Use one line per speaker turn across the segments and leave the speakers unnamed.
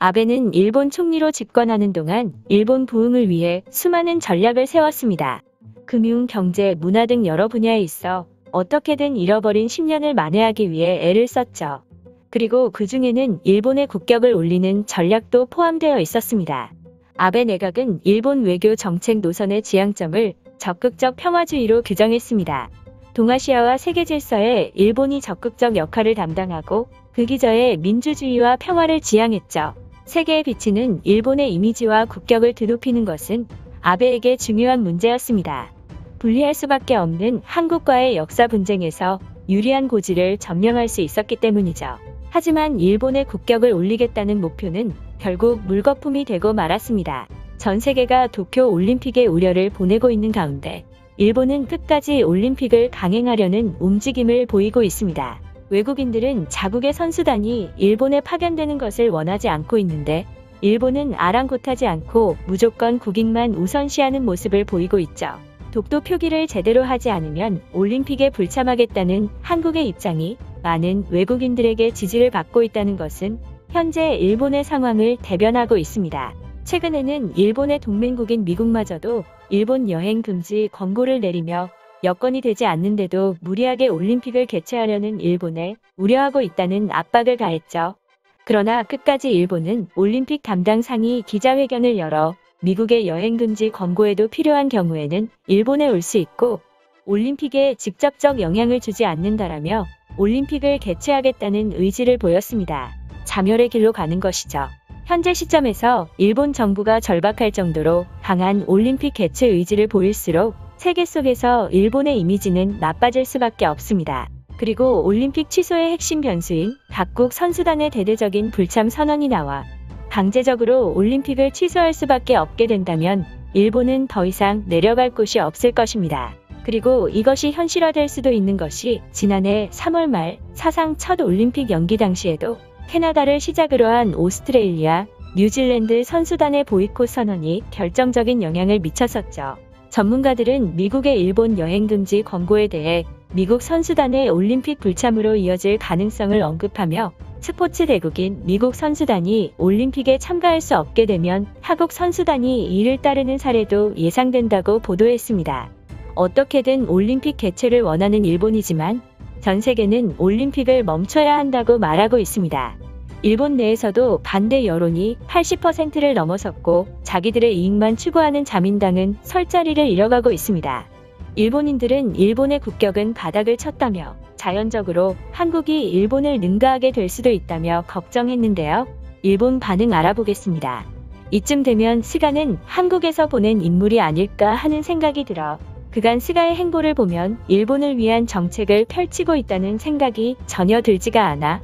아베는 일본 총리로 집권하는 동안 일본 부흥을 위해 수많은 전략을 세웠습니다. 금융, 경제, 문화 등 여러 분야에 있어 어떻게든 잃어버린 10년을 만회하기 위해 애를 썼죠. 그리고 그 중에는 일본의 국격을 올리는 전략도 포함되어 있었습니다. 아베 내각은 일본 외교 정책 노선의 지향점을 적극적 평화주의로 규정했습니다. 동아시아와 세계 질서에 일본이 적극적 역할을 담당하고 그 기저에 민주주의와 평화를 지향했죠. 세계에 비치는 일본의 이미지와 국격을 드높이는 것은 아베에게 중요한 문제였습니다. 분리할 수밖에 없는 한국과의 역사 분쟁에서 유리한 고지를 점령할 수 있었기 때문이죠. 하지만 일본의 국격을 올리겠다는 목표는 결국 물거품이 되고 말았습니다. 전 세계가 도쿄 올림픽의 우려를 보내고 있는 가운데 일본은 끝까지 올림픽을 강행하려는 움직임을 보이고 있습니다. 외국인들은 자국의 선수단이 일본에 파견되는 것을 원하지 않고 있는데 일본은 아랑곳하지 않고 무조건 국익만 우선시하는 모습을 보이고 있죠. 독도 표기를 제대로 하지 않으면 올림픽에 불참하겠다는 한국의 입장이 많은 외국인들에게 지지를 받고 있다는 것은 현재 일본의 상황을 대변하고 있습니다. 최근에는 일본의 동맹국인 미국마저도 일본 여행 금지 권고를 내리며 여건이 되지 않는데도 무리하게 올림픽을 개최하려는 일본에 우려하고 있다는 압박을 가했죠. 그러나 끝까지 일본은 올림픽 담당 상이 기자회견을 열어 미국의 여행 금지 권고에도 필요한 경우에는 일본에 올 수 있고 올림픽에 직접적 영향을 주지 않는다라며 올림픽을 개최하겠다는 의지를 보였습니다. 자멸의 길로 가는 것이죠. 현재 시점에서 일본 정부가 절박할 정도로 강한 올림픽 개최 의지를 보일수록 세계 속에서 일본의 이미지는 나빠질 수밖에 없습니다. 그리고 올림픽 취소의 핵심 변수인 각국 선수단의 대대적인 불참 선언이 나와 강제적으로 올림픽을 취소할 수밖에 없게 된다면 일본은 더 이상 내려갈 곳이 없을 것입니다. 그리고 이것이 현실화될 수도 있는 것이 지난해 3월 말 사상 첫 올림픽 연기 당시에도 캐나다를 시작으로 한 오스트레일리아, 뉴질랜드 선수단의 보이콧 선언이 결정적인 영향을 미쳤었죠. 전문가들은 미국의 일본 여행 금지 권고에 대해 미국 선수단의 올림픽 불참으로 이어질 가능성을 언급하며 스포츠 대국인 미국 선수단이 올림픽에 참가할 수 없게 되면 타국 선수단이 이를 따르는 사례도 예상된다고 보도했습니다. 어떻게든 올림픽 개최를 원하는 일본이지만 전 세계는 올림픽을 멈춰야 한다고 말하고 있습니다. 일본 내에서도 반대 여론이 80%를 넘어섰고 자기들의 이익만 추구하는 자민당은 설 자리를 잃어가고 있습니다. 일본인들은 일본의 국격은 바닥을 쳤다며 자연적으로 한국이 일본을 능가하게 될 수도 있다며 걱정했는데요. 일본 반응 알아보겠습니다. 이쯤 되면 스가는 한국에서 보낸 인물이 아닐까 하는 생각이 들어 그간 스가의 행보를 보면 일본을 위한 정책을 펼치고 있다는 생각이 전혀 들지가 않아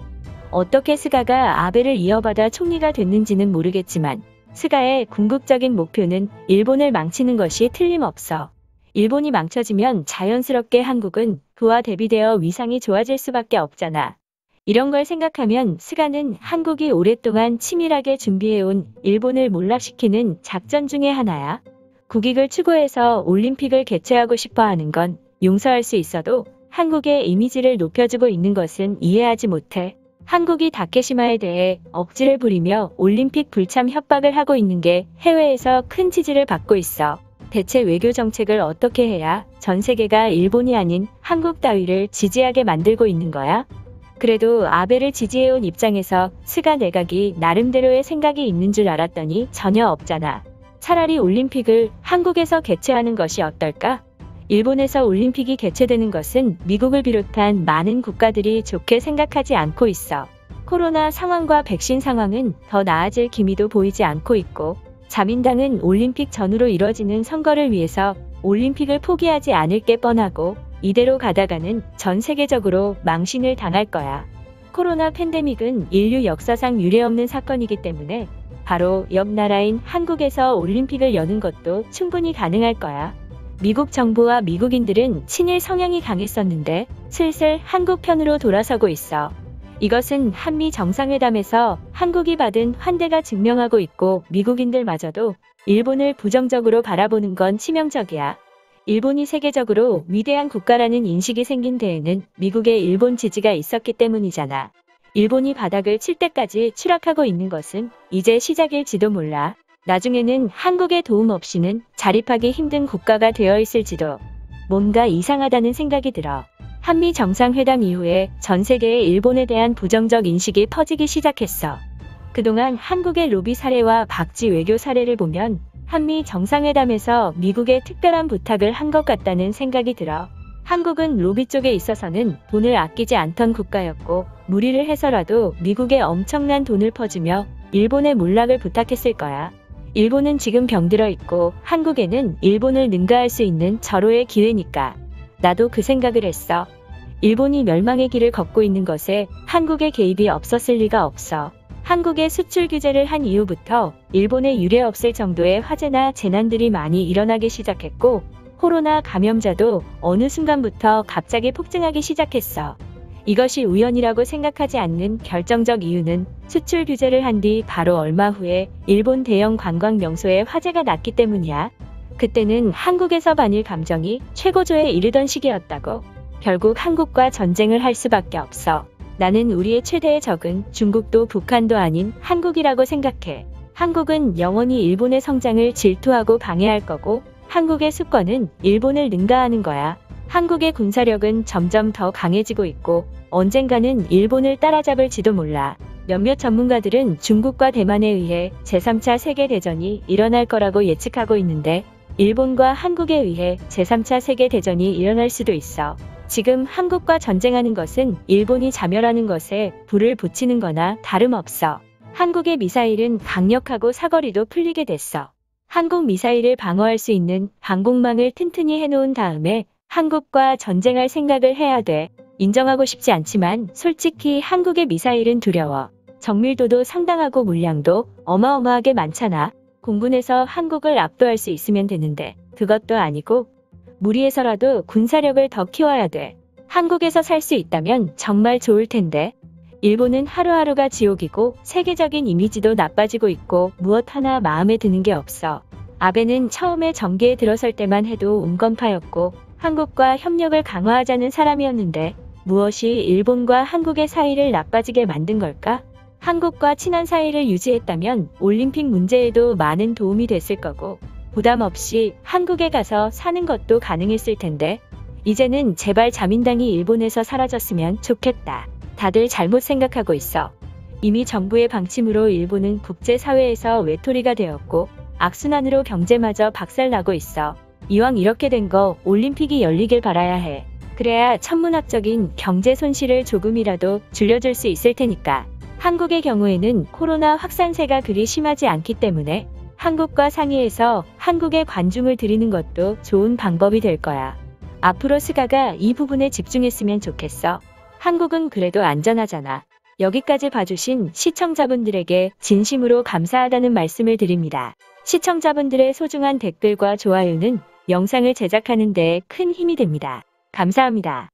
어떻게 스가가 아베를 이어받아 총리가 됐는지는 모르겠지만 스가의 궁극적인 목표는 일본을 망치는 것이 틀림없어. 일본이 망쳐지면 자연스럽게 한국은 그와 대비되어 위상이 좋아질 수밖에 없잖아. 이런 걸 생각하면 스가는 한국이 오랫동안 치밀하게 준비해온 일본을 몰락시키는 작전 중에 하나야. 국익을 추구해서 올림픽을 개최하고 싶어 하는 건 용서할 수 있어도 한국의 이미지를 높여주고 있는 것은 이해하지 못해. 한국이 다케시마에 대해 억지를 부리며 올림픽 불참 협박을 하고 있는 게 해외에서 큰 지지를 받고 있어. 대체 외교 정책을 어떻게 해야 전 세계가 일본이 아닌 한국 따위를 지지하게 만들고 있는 거야? 그래도 아베를 지지해온 입장에서 스가 내각이 나름대로의 생각이 있는 줄 알았더니 전혀 없잖아. 차라리 올림픽을 한국에서 개최하는 것이 어떨까? 일본에서 올림픽이 개최되는 것은 미국을 비롯한 많은 국가들이 좋게 생각하지 않고 있어. 코로나 상황과 백신 상황은 더 나아질 기미도 보이지 않고 있고 자민당은 올림픽 전후로 이뤄지는 선거를 위해서 올림픽을 포기하지 않을 게 뻔하고 이대로 가다가는 전 세계적으로 망신을 당할 거야. 코로나 팬데믹은 인류 역사상 유례없는 사건이기 때문에 바로 옆 나라인 한국에서 올림픽을 여는 것도 충분히 가능할 거야. 미국 정부와 미국인들은 친일 성향이 강했었는데 슬슬 한국 편으로 돌아서고 있어. 이것은 한미 정상회담에서 한국이 받은 환대가 증명하고 있고 미국인들마저도 일본을 부정적으로 바라보는 건 치명적이야. 일본이 세계적으로 위대한 국가라는 인식이 생긴 데에는 미국의 일본 지지가 있었기 때문이잖아. 일본이 바닥을 칠 때까지 추락하고 있는 것은 이제 시작일지도 몰라. 나중에는 한국의 도움 없이는 자립하기 힘든 국가가 되어 있을지도. 뭔가 이상하다는 생각이 들어. 한미 정상회담 이후에 전 세계에 일본에 대한 부정적 인식이 퍼지기 시작했어. 그동안 한국의 로비 사례와 박쥐 외교 사례를 보면 한미 정상회담에서 미국에 특별한 부탁을 한 것 같다는 생각이 들어. 한국은 로비 쪽에 있어서는 돈을 아끼지 않던 국가였고 무리를 해서라도 미국에 엄청난 돈을 퍼주며 일본의 몰락을 부탁했을 거야. 일본은 지금 병들어 있고 한국에는 일본을 능가할 수 있는 절호의 기회니까. 나도 그 생각을 했어. 일본이 멸망의 길을 걷고 있는 것에 한국의 개입이 없었을 리가 없어. 한국의 수출 규제를 한 이후부터 일본에 유례 없을 정도의 화재나 재난들이 많이 일어나기 시작했고 코로나 감염자도 어느 순간부터 갑자기 폭증하기 시작했어. 이것이 우연이라고 생각하지 않는 결정적 이유는 수출 규제를 한 뒤 바로 얼마 후에 일본 대형 관광 명소에 화재가 났기 때문이야. 그때는 한국에서 반일 감정이 최고조에 이르던 시기였다고. 결국 한국과 전쟁을 할 수밖에 없어. 나는 우리의 최대의 적은 중국도 북한도 아닌 한국이라고 생각해. 한국은 영원히 일본의 성장을 질투하고 방해할 거고 한국의 수권은 일본을 능가하는 거야. 한국의 군사력은 점점 더 강해지고 있고 언젠가는 일본을 따라잡을지도 몰라. 몇몇 전문가들은 중국과 대만에 의해 제3차 세계대전이 일어날 거라고 예측하고 있는데 일본과 한국에 의해 제3차 세계대전이 일어날 수도 있어. 지금 한국과 전쟁하는 것은 일본이 자멸하는 것에 불을 붙이는 거나 다름없어. 한국의 미사일은 강력하고 사거리도 풀리게 됐어. 한국 미사일을 방어할 수 있는 방공망을 튼튼히 해놓은 다음에 한국과 전쟁할 생각을 해야 돼. 인정하고 싶지 않지만 솔직히 한국의 미사일은 두려워. 정밀도도 상당하고 물량도 어마어마하게 많잖아. 공군에서 한국을 압도할 수 있으면 되는데 그것도 아니고 무리해서라도 군사력을 더 키워야 돼. 한국에서 살 수 있다면 정말 좋을 텐데. 일본은 하루하루가 지옥이고 세계적인 이미지도 나빠지고 있고 무엇 하나 마음에 드는 게 없어. 아베는 처음에 정계에 들어설 때만 해도 온건파였고 한국과 협력을 강화하자는 사람이었는데 무엇이 일본과 한국의 사이를 나빠지게 만든 걸까? 한국과 친한 사이를 유지했다면 올림픽 문제에도 많은 도움이 됐을 거고 부담 없이 한국에 가서 사는 것도 가능했을 텐데 이제는 제발 자민당이 일본에서 사라졌으면 좋겠다. 다들 잘못 생각하고 있어. 이미 정부의 방침으로 일본은 국제사회에서 외톨이가 되었고 악순환으로 경제마저 박살나고 있어. 이왕 이렇게 된 거 올림픽이 열리길 바라야 해. 그래야 천문학적인 경제 손실을 조금이라도 줄여줄 수 있을 테니까. 한국의 경우에는 코로나 확산세가 그리 심하지 않기 때문에 한국과 상의해서 한국에 관중을 들이는 것도 좋은 방법이 될 거야. 앞으로 스가가 이 부분에 집중했으면 좋겠어. 한국은 그래도 안전하잖아. 여기까지 봐주신 시청자분들에게 진심으로 감사하다는 말씀을 드립니다. 시청자분들의 소중한 댓글과 좋아요는 영상을 제작하는 데 큰 힘이 됩니다. 감사합니다.